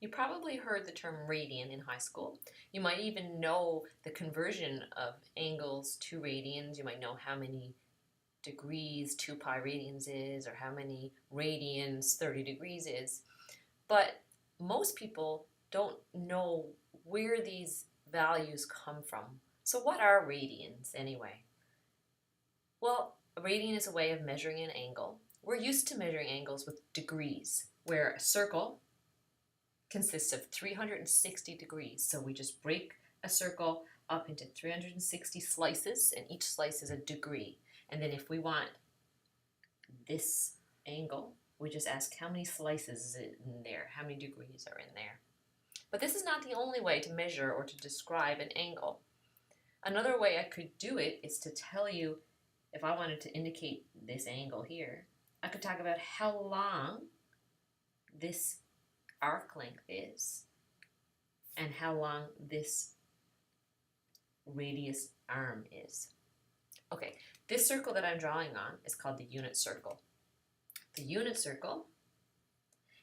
You probably heard the term radian in high school. You might even know the conversion of angles to radians. You might know how many degrees 2 pi radians is, or how many radians 30 degrees is. But most people don't know where these values come from. So what are radians anyway? Well, a radian is a way of measuring an angle. We're used to measuring angles with degrees, where a circle consists of 360 degrees. So we just break a circle up into 360 slices, and each slice is a degree. And then if we want this angle, we just ask how many slices is it in there, how many degrees are in there. But this is not the only way to measure or to describe an angle. Another way I could do it is to tell you, if I wanted to indicate this angle here, I could talk about how long this arc length is and how long this radius arm is. Okay, this circle that I'm drawing on is called the unit circle. The unit circle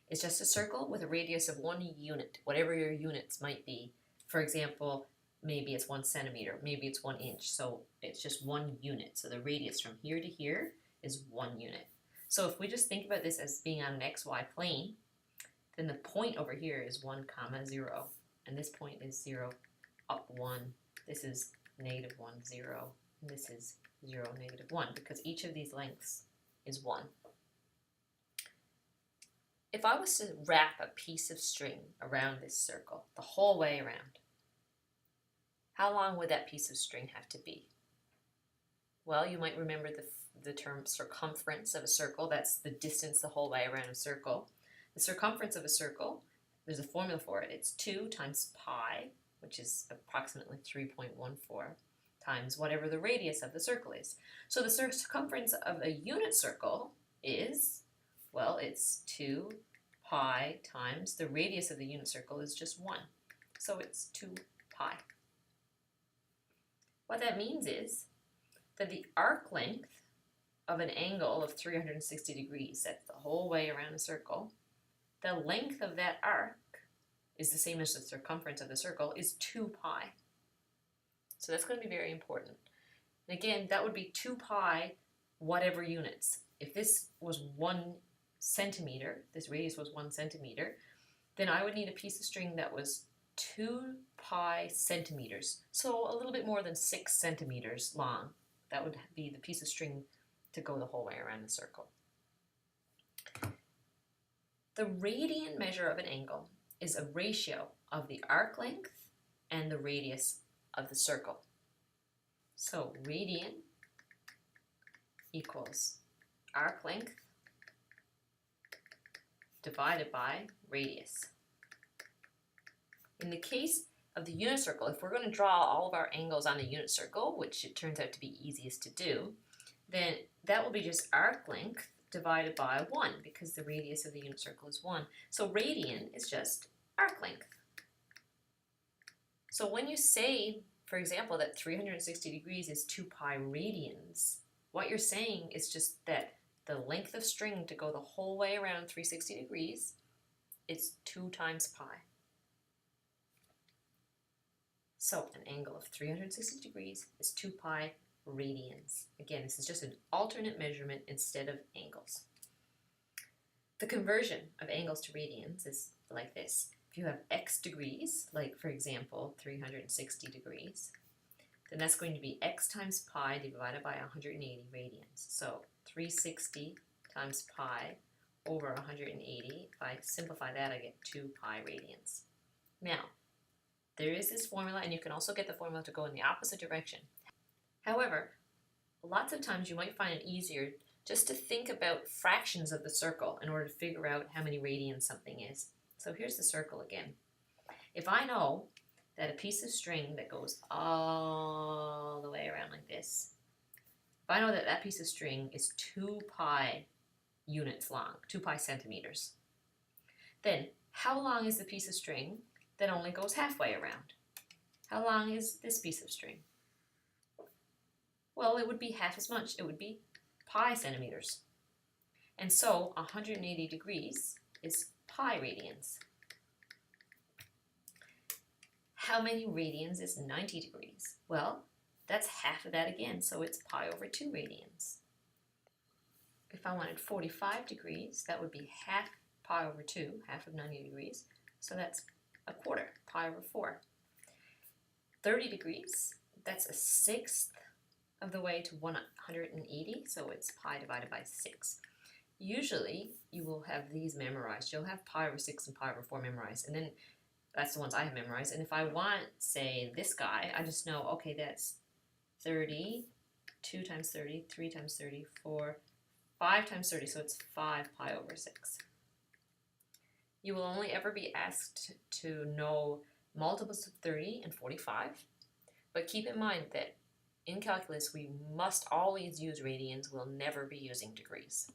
is just a circle with a radius of 1 unit, whatever your units might be. For example, maybe it's 1 centimeter, maybe it's 1 inch, so it's just 1 unit. So the radius from here to here is 1 unit. So if we just think about this as being on an xy plane, then the point over here is 1, 0, and this point is 0, up 1. This is -1, 0, and this is 0, -1, because each of these lengths is 1. If I was to wrap a piece of string around this circle, the whole way around, how long would that piece of string have to be? Well, you might remember the term circumference of a circle. That's the distance the whole way around a circle. The circumference of a circle, there's a formula for it. It's 2 times pi, which is approximately 3.14, times whatever the radius of the circle is. So the circumference of a unit circle is, well, it's 2 pi times the radius of the unit circle is just 1. So it's 2 pi. What that means is that the arc length of an angle of 360 degrees, that's the whole way around a circle, the length of that arc is the same as the circumference of the circle, is 2 pi. So that's going to be very important. And again, that would be 2 pi whatever units. If this was 1 centimeter, this radius was 1 centimeter, then I would need a piece of string that was 2 pi centimeters, so a little bit more than 6 centimeters long. That would be the piece of string to go the whole way around the circle. The radian measure of an angle is a ratio of the arc length and the radius of the circle. So radian equals arc length divided by radius. In the case of the unit circle, if we're going to draw all of our angles on the unit circle, which it turns out to be easiest to do, then that will be just arc length divided by 1, because the radius of the unit circle is 1. So radian is just arc length. So when you say, for example, that 360 degrees is 2 pi radians, what you're saying is just that the length of string to go the whole way around 360 degrees is 2 times pi. So an angle of 360 degrees is 2 pi radians. Again, this is just an alternate measurement instead of angles. The conversion of angles to radians is like this. If you have x degrees, like for example 360 degrees, then that's going to be x times pi divided by 180 radians. So 360 times pi over 180. If I simplify that, I get 2 pi radians. Now, there is this formula, and you can also get the formula to go in the opposite direction. However, lots of times you might find it easier just to think about fractions of the circle in order to figure out how many radians something is. So here's the circle again. If I know that a piece of string that goes all the way around like this, if I know that that piece of string is 2 pi units long, 2 pi centimeters, then how long is the piece of string that only goes halfway around? How long is this piece of string? Well, it would be half as much. It would be pi centimeters. And so 180 degrees is pi radians. How many radians is 90 degrees? Well, that's half of that again, so it's pi over 2 radians. If I wanted 45 degrees, that would be half pi over 2, half of 90 degrees, so that's a quarter, pi over 4. 30 degrees, that's a sixth of the way to 180, so it's pi divided by 6. Usually, you will have these memorized. You'll have pi over 6 and pi over 4 memorized, and then that's the ones I have memorized. And if I want, say, this guy, I just know, okay, that's 30, 2 times 30, 3 times 30, 4, 5 times 30, so it's 5 pi over 6. You will only ever be asked to know multiples of 30 and 45, but keep in mind that in calculus we must always use radians, we'll never be using degrees.